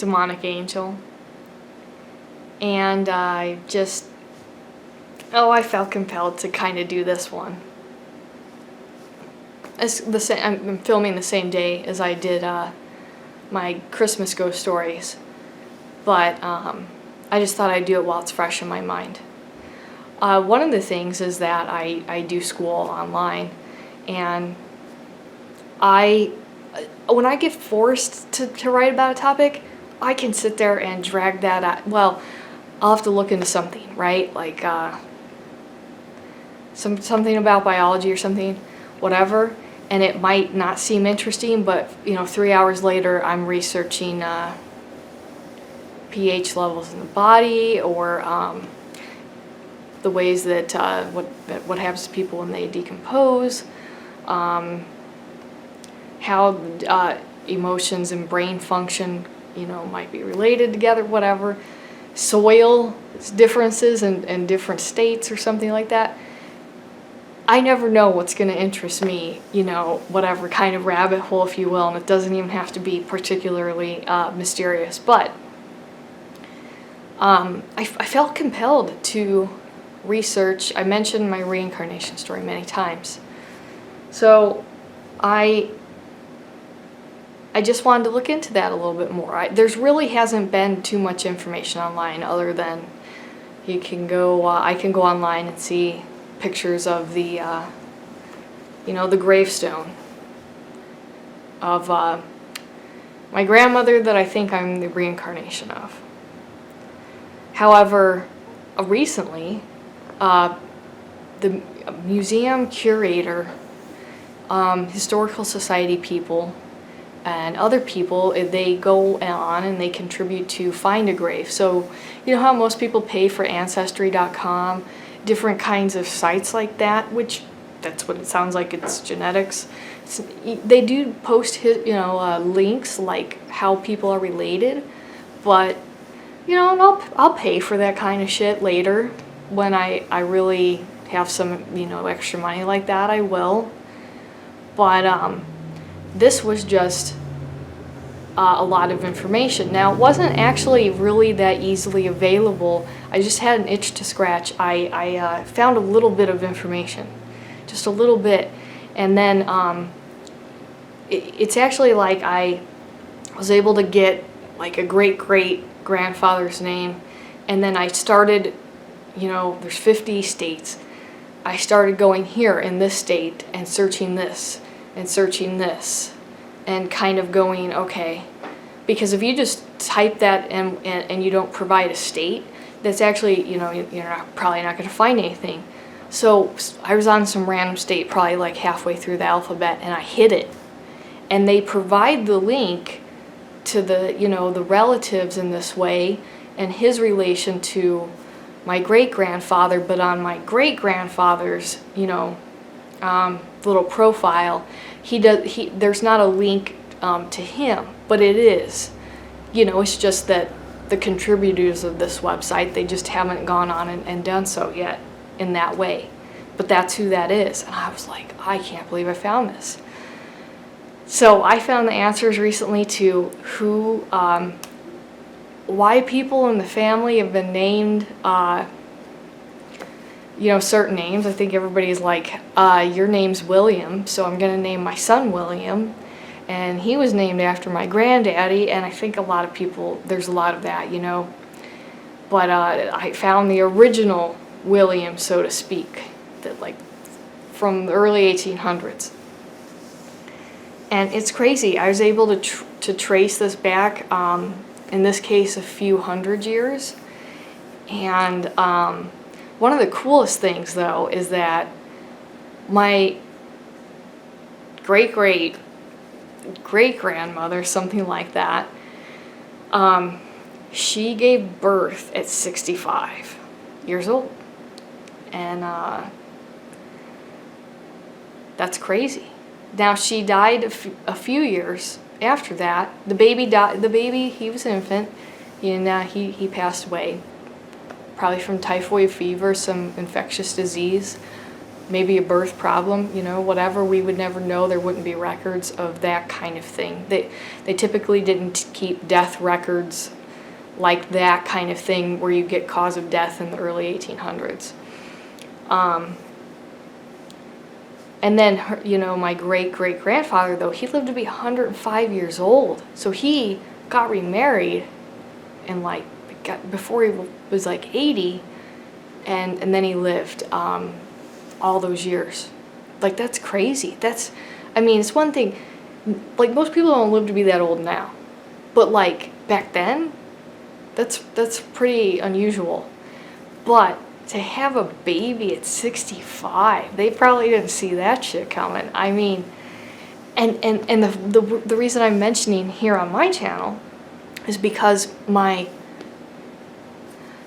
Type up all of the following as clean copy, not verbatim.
demonic angel. And I felt compelled to kind of do this one. I'm filming the same day as I did my Christmas ghost stories, but I just thought I'd do it while it's fresh in my mind. One of the things is that I do school online, and when I get forced to write about a topic, I can sit there and drag that out. Well, I'll have to look into something, right? Like something about biology or something, whatever, and it might not seem interesting, but 3 hours later I'm researching pH levels in the body, or the ways that what happens to people when they decompose, how emotions and brain function might be related together, whatever, soil differences in different states or something like that. I never know what's going to interest me, whatever kind of rabbit hole, if you will, and it doesn't even have to be particularly mysterious, but I felt compelled to research. I mentioned my reincarnation story many times, so I just wanted to look into that a little bit more. There's really hasn't been too much information online, other than you can go. I can go online and see pictures of the, the gravestone of my grandmother that I think I'm the reincarnation of. However, recently, the museum curator, historical society people, and other people, they go on and they contribute to find a grave. So you know how most people pay for Ancestry.com, different kinds of sites like that, which that's what it sounds like, it's genetics. They do post links like how people are related, but I'll pay for that kind of shit later when I really have some extra money like that. I will. But this was just a lot of information. Now, it wasn't actually really that easily available. I just had an itch to scratch. I found a little bit of information, just a little bit, and then it's actually like I was able to get like a great-great-grandfather's name, and then I started, there's 50 states. I started going here in this state and searching this and searching this and kind of going, okay, because if you just type that and you don't provide a state, that's actually, you're probably not going to find anything. So I was on some random state probably like halfway through the alphabet, and I hit it. And they provide the link to the, the relatives in this way and his relation to my great-grandfather, but on my great-grandfather's, little profile, there's not a link to him, but it is. It's just that the contributors of this website, they just haven't gone on and done so yet in that way. But that's who that is. And I was like, I can't believe I found this. So I found the answers recently to why people in the family have been named, certain names. I think everybody's like, your name's William, so I'm going to name my son William. And he was named after my granddaddy, and I think a lot of people, there's a lot of that, But I found the original William, so to speak, that from the early 1800s. And it's crazy. I was able to trace this back, in this case, a few hundred years. And one of the coolest things, though, is that my great-great-great-grandmother, something like that, she gave birth at 65 years old. And that's crazy. Now, she died a few years after that. The baby died. The baby, he was an infant, and he passed away, probably from typhoid fever, some infectious disease. maybe a birth problem, whatever. We would never know. There wouldn't be records of that kind of thing. They typically didn't keep death records like that kind of thing where you get cause of death in the early 1800s. And then, my great-great-grandfather, though, he lived to be 105 years old. So he got remarried and, before he was, 80, and then he lived all those years. That's crazy. It's one thing, most people don't live to be that old now. But, back then, that's pretty unusual. But to have a baby at 65, they probably didn't see that shit coming. And the reason I'm mentioning here on my channel is because my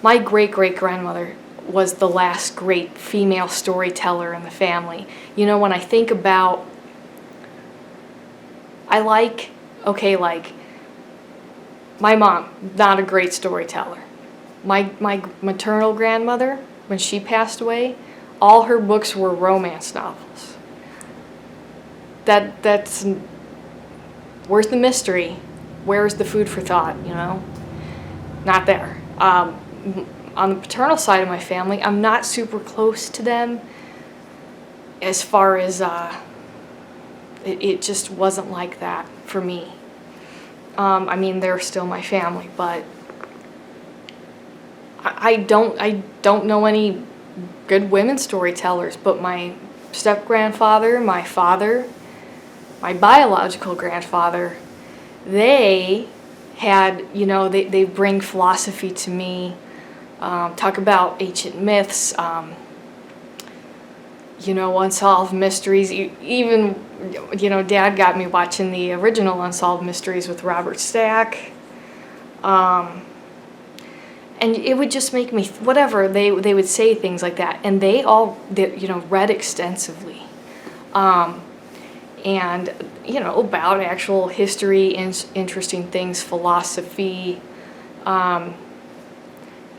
great-great-grandmother was the last great female storyteller in the family. When I think about, my mom, not a great storyteller. My maternal grandmother, when she passed away, all her books were romance novels. That's where's the mystery? Where's the food for thought? Not there. On the paternal side of my family, I'm not super close to them. As far as it just wasn't like that for me. They're still my family, but I don't know any good women storytellers, but my step-grandfather, my father, my biological grandfather, they had, they bring philosophy to me, talk about ancient myths, unsolved mysteries. Even, Dad got me watching the original Unsolved Mysteries with Robert Stack. And it would just make me, whatever, they would say things like that. And they all, read extensively. And, about actual history, interesting things, philosophy. And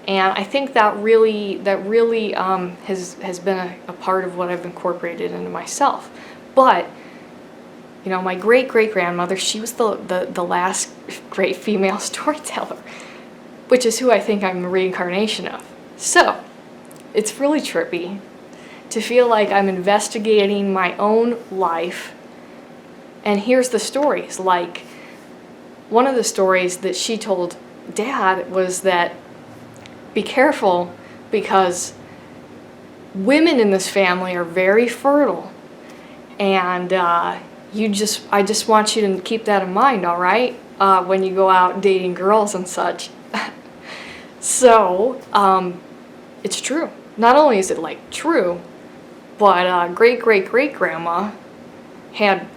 I think that really has been a part of what I've incorporated into myself. But, my great-great-grandmother, she was the last great female storyteller, which is who I think I'm a reincarnation of. So, it's really trippy to feel like I'm investigating my own life, and here's the stories. One of the stories that she told Dad was that, be careful, because women in this family are very fertile, and I just want you to keep that in mind, all right, when you go out dating girls and such. So, it's true. Not only is it true, but great-great-great-grandma had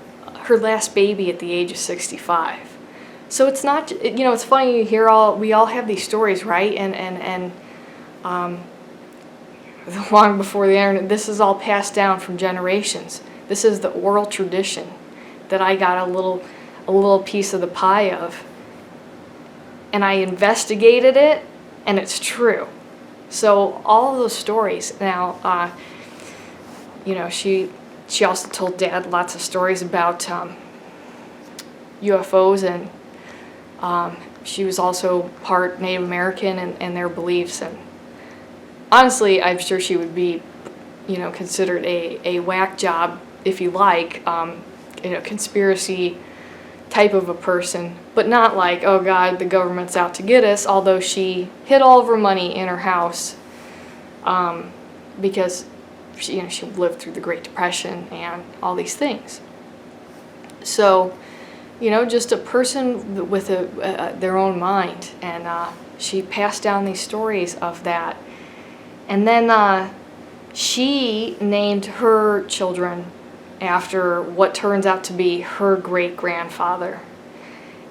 her last baby at the age of 65. So it's not, it's funny, we all have these stories, right? And long before the internet, this is all passed down from generations. This is the oral tradition that I got a little piece of the pie of. And I investigated it, and it's true. So all of those stories, now, she also told Dad lots of stories about UFOs, and she was also part Native American and their beliefs. And honestly, I'm sure she would be, considered a whack job, if you like, conspiracy type of a person, but not oh God, the government's out to get us, although she hid all of her money in her house because she lived through the Great Depression and all these things. So, just a person with their own mind, and she passed down these stories of that. And then she named her children after what turns out to be her great-grandfather.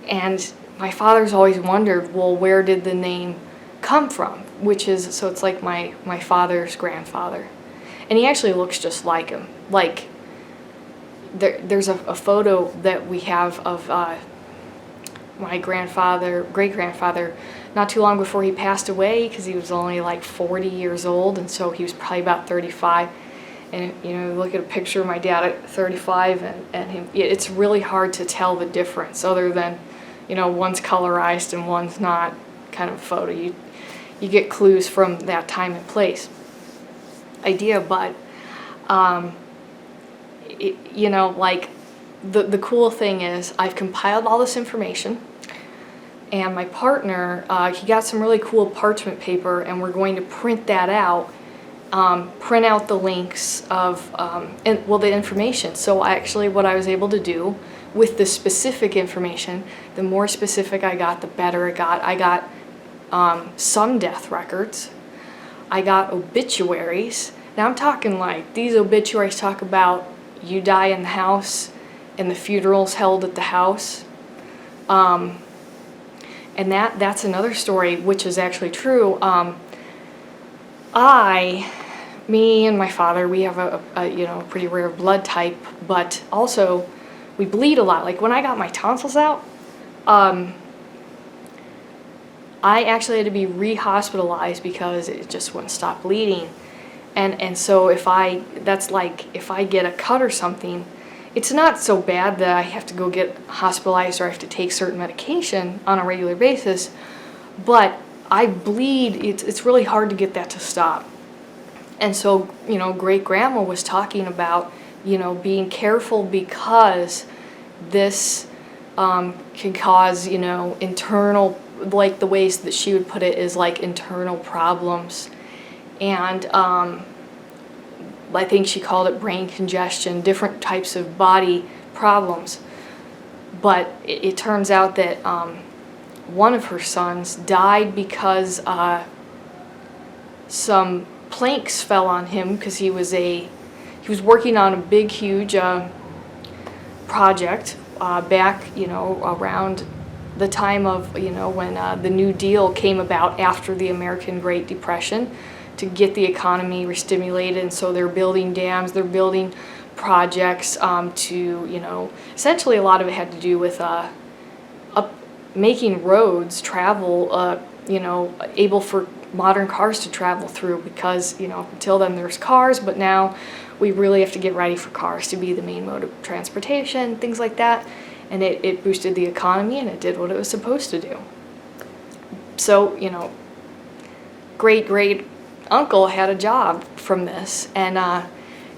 And my father's always wondered, well, where did the name come from? So it's like my father's grandfather. And he actually looks just like him. There's a photo that we have of my great-grandfather, not too long before he passed away, because he was only 40 years old, and so he was probably about 35. And look at a picture of my dad at 35 and him. It's really hard to tell the difference, other than, one's colorized and one's not, kind of photo. You get clues from that time and place idea, but like the cool thing is I've compiled all this information, and my partner, he got some really cool parchment paper, and we're going to print that out. Print out the links of, the information. So actually what I was able to do with the specific information, the more specific I got, the better it got. I got some death records. I got obituaries. Now I'm talking like, these obituaries talk about you die in the house and the funeral's held at the house. And that's another story, which is actually true. Me and my father, we have a pretty rare blood type, but also we bleed a lot. Like when I got my tonsils out, I actually had to be re-hospitalized because it just wouldn't stop bleeding. And so if I get a cut or something, it's not so bad that I have to go get hospitalized or I have to take certain medication on a regular basis, but I bleed. It's really hard to get that to stop. And so, great grandma was talking about, being careful because this can cause, internal, like the ways that she would put it is like internal problems. And I think she called it brain congestion, different types of body problems. But it turns out that one of her sons died because some planks fell on him because he was working on a big, huge project back, around the time of, when the New Deal came about after the American Great Depression, to get the economy restimulated. And so they're building dams, they're building projects to, essentially a lot of it had to do with making roads travel, able for modern cars to travel through, because until then there's cars, but now we really have to get ready for cars to be the main mode of transportation, things like that. And it boosted the economy, and it did what it was supposed to do. So great uncle had a job from this, and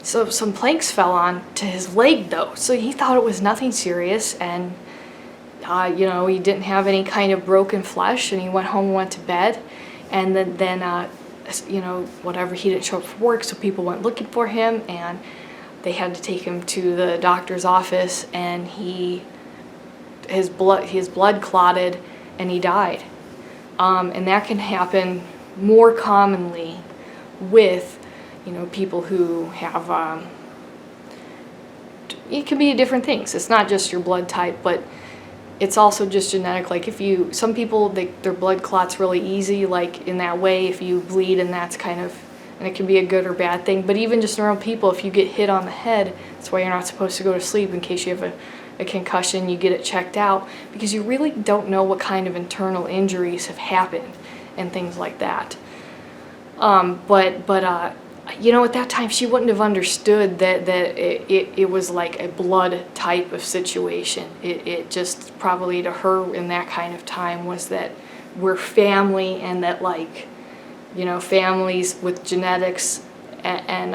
so some planks fell on to his leg though, so he thought it was nothing serious, and he didn't have any kind of broken flesh, and he went home and went to bed. And then whatever, he didn't show up for work, so people went looking for him, and they had to take him to the doctor's office, and his blood clotted, and he died. And that can happen more commonly with people who have it can be different things. It's not just your blood type, but it's also just genetic. Like some people, their blood clots really easy, like in that way, if you bleed, and that's kind of, and it can be a good or bad thing. But even just normal people, if you get hit on the head, that's why you're not supposed to go to sleep, in case you have a concussion, you get it checked out, because you really don't know what kind of internal injuries have happened and things like that. At that time, she wouldn't have understood that it was like a blood type of situation. It just probably to her in that kind of time was that we're family, and that families with genetics and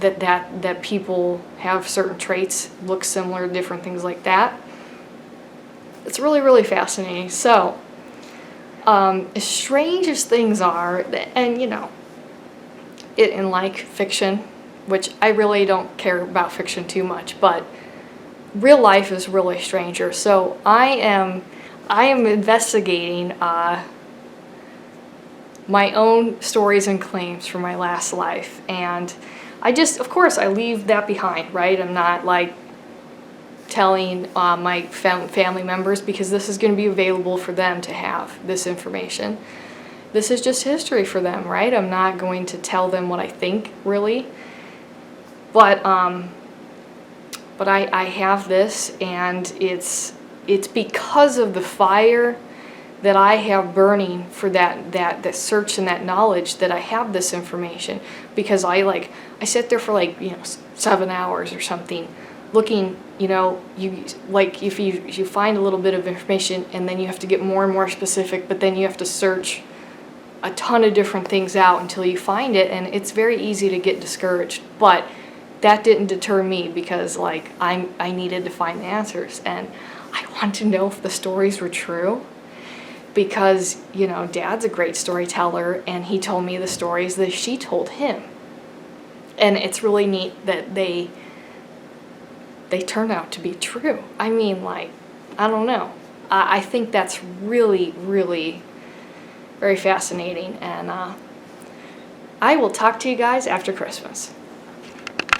that people have certain traits, look similar, different things like that. It's really, really fascinating. So, as strange as things are, and in like fiction, which I really don't care about fiction too much, but real life is really stranger. So I am investigating my own stories and claims from my last life, and of course I leave that behind, right? I'm not like telling my family members, because this is going to be available for them to have this information. This is just history for them, right? I'm not going to tell them what I think, really. But I have this, and it's because of the fire that I have burning for that search and that knowledge, that I have this information, because I sit there for like, 7 hours or something looking, you like if you find a little bit of information and then you have to get more and more specific, but then you have to search a ton of different things out until you find it, and it's very easy to get discouraged. But that didn't deter me, because like I needed to find the answers, and I wanted to know if the stories were true, because Dad's a great storyteller, and he told me the stories that she told him, and it's really neat that they turn out to be true. I mean, like, I don't know. I think that's really, really very fascinating, and I will talk to you guys after Christmas.